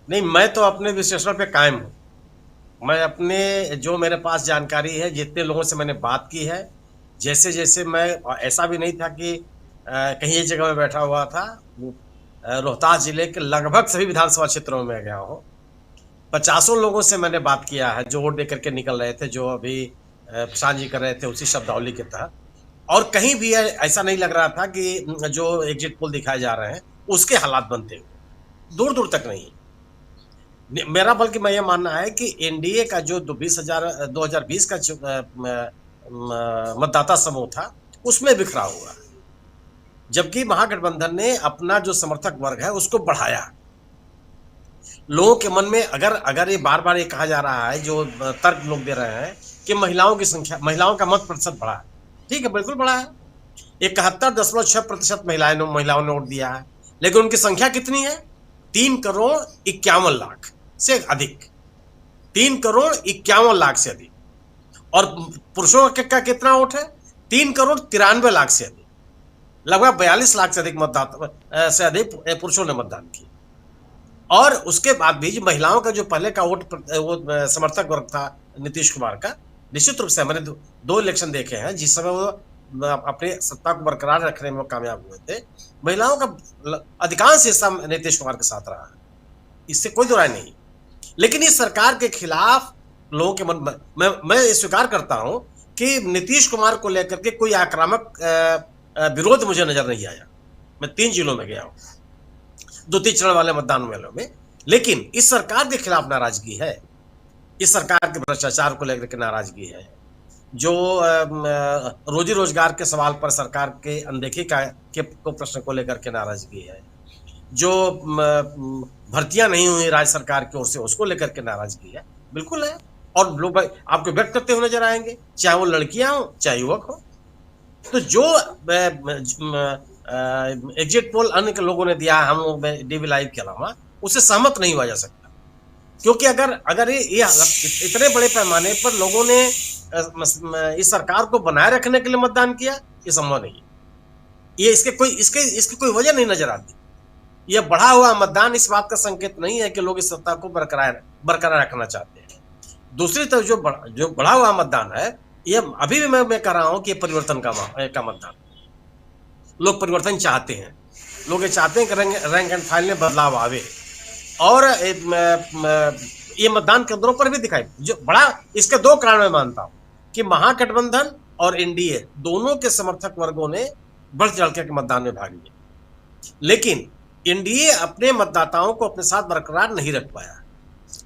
नहीं, मैं तो अपने विश्लेषण पे कायम हूँ। मैं अपने जो मेरे पास जानकारी है, जितने लोगों से मैंने बात की है, जैसे-जैसे मैं ऐसा भी नहीं था कि कहीं एक जगह में बैठा हुआ था। वो रोहतास जिले के लगभग सभी विधानसभा क्षेत्रों में मैं गया हूँ। पचासों लोगों से मैंने बात किया है, जो वोट देकर के निकल रहे थे, जो अभी प्रशांत जी कर रहे थे, उसी शब्दावली के तहत। और कहीं भी ऐसा नहीं लग रहा था कि जो एग्ज़िट पोल दिखाए जा रहे हैं, उसके हालात बनते हुए। दूर-दूर तक नहीं। मेरा बल्कि मैं ये मानना है कि एनडीए का जो दो 2020 का जो मतदाता समूह था, उसमें बिखरा हुआ। जबकि महागठबंधन ने अपना जो समर्थक वर्ग है, उसको बढ़ाया। लोगों के मन में अगर अगर ये बार-बार ये कहा जा रहा है, जो तर्क लोग दे रहे हैं कि महिलाओं का मत प्रतिशत बढ़ा है। ठीक है, बिल्कुल बढ़ा है। 71.6% महिलाओं ने वोट दिया है। लेकिन उनकी संख्या कितनी है? 3,51,00,000 से अधिक। 3,51,00,000 से अधिक। और पुरुषों का कितना वोट है? 3,93,00,000 से अधिक। लगभग 42 लाख से अधिक मतदाता से अधिक पुरुषों ने मतदान किया। और उसके बाद भी महिलाओं का जो पहले का वो समर्थक वर्ग था नीतीश कुमार का, निश्चित रूप से मैंने दो इलेक्शन देखे हैं जिस समय वो अपनी सत्ता को बरकरार रखने में कामयाब हुए थे। महिलाओं का अधिकांश हिस्सा नीतीश कुमार के साथ रहा है, इससे कोई दो राय नहीं। लेकिन इस सरकार के खिलाफ लोगों के मन में मैं स्वीकार करता हूं कि नीतीश कुमार को लेकर के कोई आक्रामक विरोध मुझे नजर नहीं आया। मैं 3 जिलों में गया हूं, 2-3 चरण वाले मतदान मेलों में। लेकिन इस सरकार के खिलाफ नाराजगी है, इस सरकार के भ्रष्टाचार को लेकर के नाराजगी है, जो रोजी रोजगार के सवाल पर सरकार के अनदेखी के को प्रश्न को लेकर के नाराजगी है, जो भर्तियां नहीं हुई राज्य सरकार की ओर से, उसको लेकर के नाराजगी है, बिल्कुल है। और लोग आपको व्यक्त करते हुए नजर आएंगे, चाहे वो लड़कियां हो चाहे युवक हो। तो जो एग्जिट पोल अन्य के लोगों ने दिया, हम लोग डीवी लाइव के अलावा, उससे सहमत नहीं हुआ जा सकता। क्योंकि अगर अगर ये इतने बड़े पैमाने पर लोगों ने इस सरकार को बनाए रखने के लिए मतदान किया, ये संभव नहीं है। ये इसके कोई वजह नहीं नजर आती। यह बढ़ा हुआ मतदान इस बात का संकेत नहीं है कि लोग इस सत्ता को बरकरार रखना चाहते हैं। दूसरी तरफ जो बढ़ा हुआ मतदान है, ये अभी भी मैं कह रहा हूं कि परिवर्तन का मतदान। लोग परिवर्तन चाहते हैं। लोग ये चाहते हैं कि रैंक एंड फाइल में बदलाव आवे। और ये मतदान केंद्रों पर भी दिखाई जो बड़ा, इसके दो कारण मैं मानता हूं कि महागठबंधन और एनडीए दोनों के समर्थक वर्गों ने बढ़ चढ़ के मतदान में भाग लिया। लेकिन एनडीए अपने मतदाताओं को अपने साथ बरकरार नहीं रख पाया,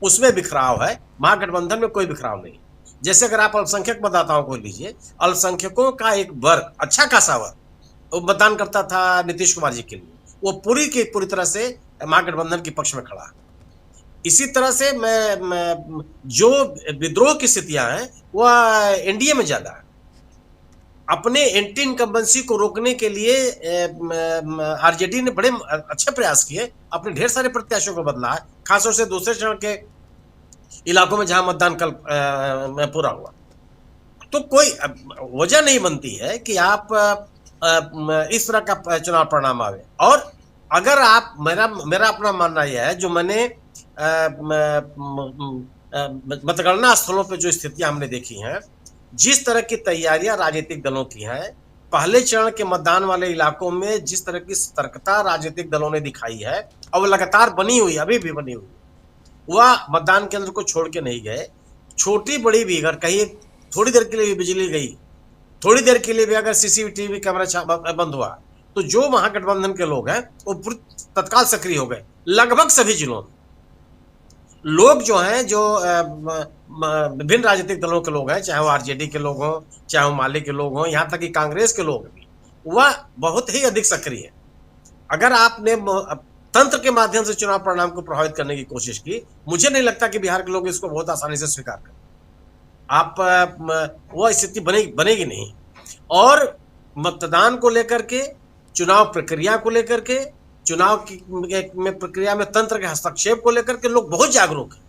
उसमें बिखराव है। महागठबंधन में कोई बिखराव नहीं। जैसे अगर आप अल्पसंख्यक मतदाताओं को लीजिए, अल्पसंख्यकों का एक वर्ग, अच्छा खासा वर्ग, वो मतदान करता था नीतीश कुमार जी के लिए, वो पूरी तरह से महागठबंधन के पक्ष में खड़ा है। इसी तरह से मैं जो विद्रोह की स्थितियां हैं वह एनडीए में ज्यादा है। अपने एंटी इनकम्बेंसी को रोकने के लिए आरजेडी ने बड़े अच्छे प्रयास किए, अपने ढेर सारे प्रत्याशियों को बदला है, खासतौर से दूसरे चरण के इलाकों में जहां मतदान कल पूरा हुआ। तो कोई वजह नहीं बनती है कि आप इस तरह का चुनाव परिणाम आवे। और अगर आप मेरा अपना मानना यह है, जो मैंने मतगणना स्थलों पे जो स्थितियां हमने देखी हैं, जिस तरह की तैयारियां राजनीतिक दलों की हैं, पहले चरण के मतदान वाले इलाकों में जिस तरह की सतर्कता राजनीतिक दलों ने दिखाई है, और वो लगातार बनी हुई, अभी भी बनी हुई, वह मतदान केंद्र को छोड़ के नहीं गए। छोटी बड़ी भी, अगर कहीं थोड़ी देर के लिए भी बिजली गई, थोड़ी देर के लिए भी अगर सीसीटीवी कैमरा बंद हुआ, तो जो महागठबंधन के लोग हैं वो तत्काल सक्रिय हो गए। लगभग सभी जिलों में लोग जो हैं, जो विभिन्न राजनीतिक दलों के लोग हैं, चाहे वो आरजेडी के लोग हों, चाहे वो माले के लोग हों, यहां तक कि कांग्रेस के लोग भी, वह बहुत ही अधिक सक्रिय है। अगर आपने तंत्र के माध्यम से चुनाव परिणाम को प्रभावित करने की कोशिश की, मुझे नहीं लगता कि बिहार के लोग इसको बहुत आसानी से स्वीकार करें। वो स्थिति बनेगी नहीं। और मतदान को लेकर के, चुनाव प्रक्रिया को लेकर के, चुनाव की में प्रक्रिया में तंत्र के हस्तक्षेप को लेकर के लोग बहुत जागरूक हैं।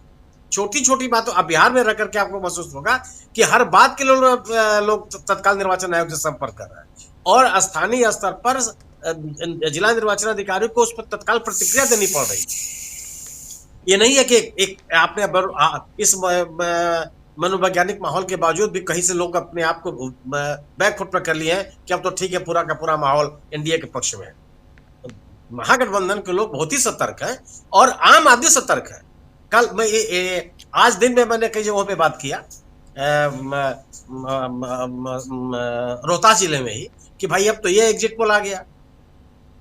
छोटी छोटी बातों, अब बिहार में रह करके आपको महसूस होगा कि हर बात के लोग तत्काल निर्वाचन आयोग से संपर्क कर रहे हैं, और स्थानीय स्तर पर जिला निर्वाचन अधिकारी को उस पर तत्काल प्रतिक्रिया देनी पड़ रही है। ये नहीं है कि एक आपने इस मनोवैज्ञानिक माहौल के बावजूद भी कहीं से लोग अपने आप को बैक फुट पर कर लिए हैं कि अब तो ठीक है, पूरा का पूरा माहौल एनडीए के पक्ष में है। महागठबंधन के लोग बहुत ही सतर्क हैं और आम आदमी सतर्क है। कल मैं आज दिन में मैंने कई जगहों पे बात किया, रोहतास जिले में ही, कि भाई अब तो ये एग्जिट पोल आ गया,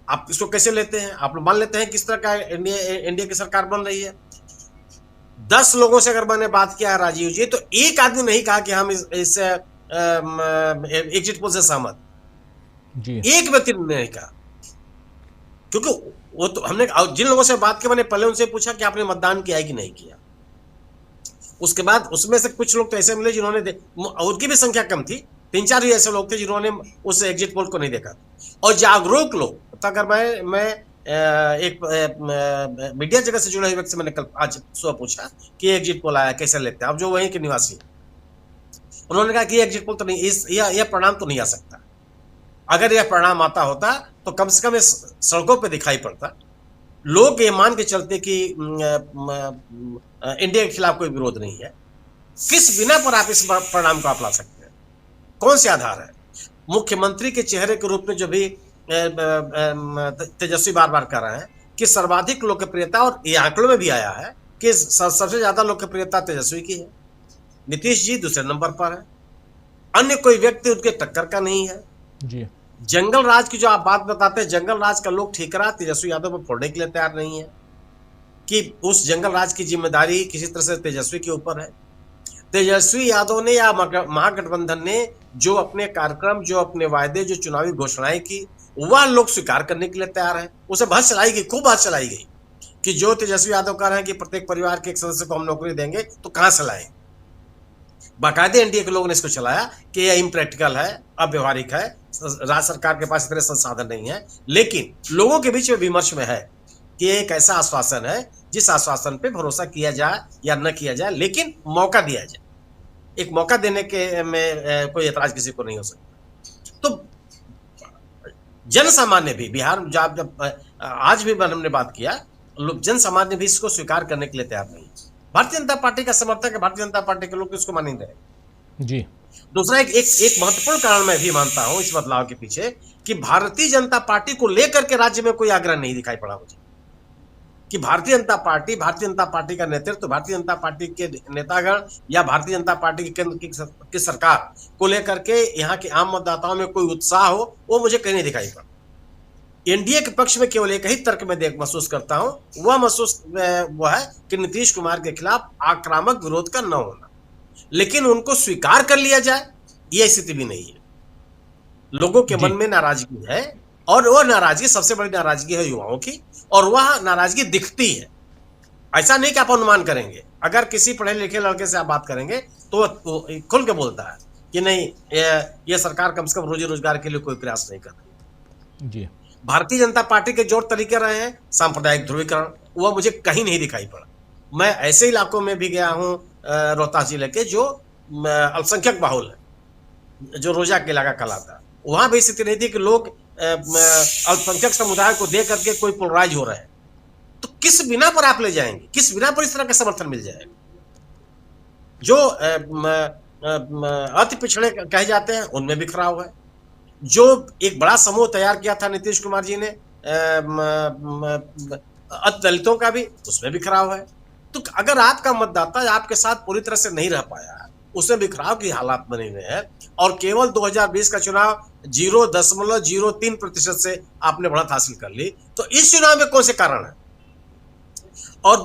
आप इसको कैसे लेते हैं? आप लोग मान लेते हैं किस तरह का एनडीए की सरकार बन रही है। 10 लोगों से अगर मैंने बात किया है राजीव जी, तो एक आदमी नहीं कहा कि हम इस एग्जिट पोल से सहमत। एक व्यक्ति ने नहीं कहा, क्योंकि वो तो हमने जिन लोगों से बात की, मैंने पहले उनसे पूछा कि आपने मतदान किया है कि नहीं किया। उसके बाद उसमें से कुछ लोग तो ऐसे मिले जिन्होंने, उनकी भी संख्या कम थी, 3-4 ही ऐसे लोग थे जिन्होंने उस एग्जिट पोल को नहीं देखा। और जागरूक लोग, तो अगर मैं एक मीडिया जगत से जुड़े हुए व्यक्ति से मैंने कल आज सुबह पूछा कि एग्जिट पोल आया कैसे लेते हैं, अब जो वहीं के निवासी हैं, उन्होंने कहा कि एग्जिट पोल तो नहीं, यह परिणाम तो नहीं आ सकता। अगर यह परिणाम आता होता तो कम से कम इस सड़कों पे दिखाई पड़ता, लोग ये मान के चलते कि इंडिया के खिलाफ कोई विरोध नहीं है। किस बिना पर आप इस परिणाम को आप ला सकते हैं? कौन से आधार है? मुख्यमंत्री के चेहरे के रूप में जो भी तेजस्वी बार बार कर रहे हैं कि सर्वाधिक लोकप्रियता, और ये आंकड़ों में भी आया है कि सबसे ज्यादा लोकप्रियता तेजस्वी की है, नीतीश जी दूसरे नंबर पर है, अन्य कोई व्यक्ति उनके टक्कर का नहीं है जी। जंगल राज की जो आप बात बताते हैं, जंगल राज का लोग ठिकरा तेजस्वी यादव पर फोड़ने के लिए तैयार नहीं है कि उस जंगल राज की जिम्मेदारी किसी तरह से तेजस्वी के ऊपर है। तेजस्वी यादव ने या महागठबंधन ने जो अपने कार्यक्रम, जो अपने वायदे, जो चुनावी घोषणाएं की, वह लोग स्वीकार करने के लिए तैयार है। उसे बहस चलाई गई, खूब बहस चलाई गई कि जो तेजस्वी यादव कह रहे हैं कि प्रत्येक परिवार के एक सदस्य को हम नौकरी देंगे, तो कहां से लाएं? बाकायदे एनडीए के लोगों ने इसको चलाया कि यह इम्प्रैक्टिकल है, अव्यवहारिक है, राज्य सरकार के पास इतने संसाधन नहीं है। लेकिन लोगों के बीच में विमर्श में है कि एक ऐसा आश्वासन है जिस आश्वासन पे भरोसा किया जाए या न किया जाए, लेकिन मौका दिया जाए। एक मौका देने के में कोई ऐतराज किसी को नहीं हो सकता। तो जन सामान्य भी, बिहार जब आज भी हमने बात किया, जन सामान्य भी इसको स्वीकार करने के लिए तैयार नहीं। भारतीय जनता पार्टी का समर्थक है, भारतीय जनता पार्टी के लोग इसको मानेंगे जी। दूसरा एक महत्वपूर्ण कारण मैं भी मानता हूं इस बदलाव के पीछे, कि भारतीय जनता पार्टी को लेकर के राज्य में कोई आग्रह नहीं दिखाई पड़ा मुझे कि भारतीय जनता पार्टी का नेतृत्व, भारतीय जनता पार्टी के नेतागण या भारतीय जनता पार्टी की केंद्र की सरकार को लेकर के यहाँ के आम मतदाताओं में कोई उत्साह हो, वो मुझे कहीं नहीं दिखाई पड़ा। एनडीए के पक्ष में केवल एक ही तर्क में महसूस करता हूं, वह है कि नीतीश कुमार के खिलाफ आक्रामक विरोध का न होना, लेकिन उनको स्वीकार कर लिया जाए, यह स्थिति भी नहीं है। लोगों के मन में नाराजगी है, और वह नाराजगी, सबसे बड़ी नाराजगी है युवाओं की, और वह नाराजगी दिखती है। ऐसा नहीं कि आप अनुमान करेंगे, अगर किसी पढ़े लिखे लड़के से आप बात करेंगे तो खुल के बोलता है कि नहीं, यह सरकार कम से कम रोजी रोजगार के लिए कोई प्रयास नहीं कर रही जी। भारतीय जनता पार्टी के जो तरीके रहे हैं, सांप्रदायिक ध्रुवीकरण, वह मुझे कहीं नहीं दिखाई पड़ा। मैं ऐसे इलाकों में भी गया हूं, रोहतास जिले के, जो अल्पसंख्यक बाहुल है, जो रोजा के इलाका कहलाता है, वहां भी स्थिति नहीं थी कि लोग अल्पसंख्यक समुदाय को देख करके कोई पोलराइज हो रहे हैं। तो किस बिना पर आप ले जाएंगे? किस बिना पर इस तरह का समर्थन मिल जाएगा? जो अति पिछड़े कहे जाते हैं उनमें बिखराव है, जो एक बड़ा समूह तैयार किया था नीतीश कुमार जी ने दलितों का भी, उसमें बिखराव है। तो अगर आपका मतदाता आपके साथ पूरी तरह से नहीं रह पाया है, उसमें बिखराव की हालात बने हुए हैं, और केवल 2020 का चुनाव 0.03% से आपने बढ़त हासिल कर ली, तो इस चुनाव में कौन से कारण है? और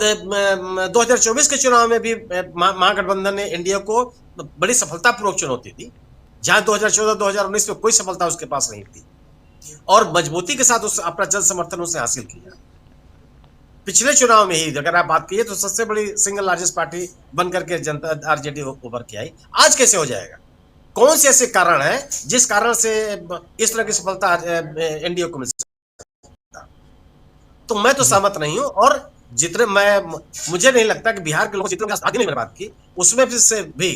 2024 के चुनाव में भी महागठबंधन ने एनडीए को बड़ी सफलतापूर्वक चुनौती दी, जहां 2014-2019 में कोई सफलता उसके पास नहीं थी, और मजबूती के साथ अपना जन समर्थन उसने हासिल किया। पिछले चुनाव में ही अगर आप बात कीजिए तो सबसे बड़ी सिंगल लार्जेस्ट पार्टी बनकर के जनता आरजेडी उभर के आई। आज कैसे हो जाएगा? कौन से ऐसे कारण हैं जिस कारण से इस तरह की सफलता एनडीए को मिल सकता? तो मैं तो सहमत नहीं हूं, और जितने मुझे नहीं लगता कि बिहार के लोग जितने आगे नहीं बात की, उसमें से भी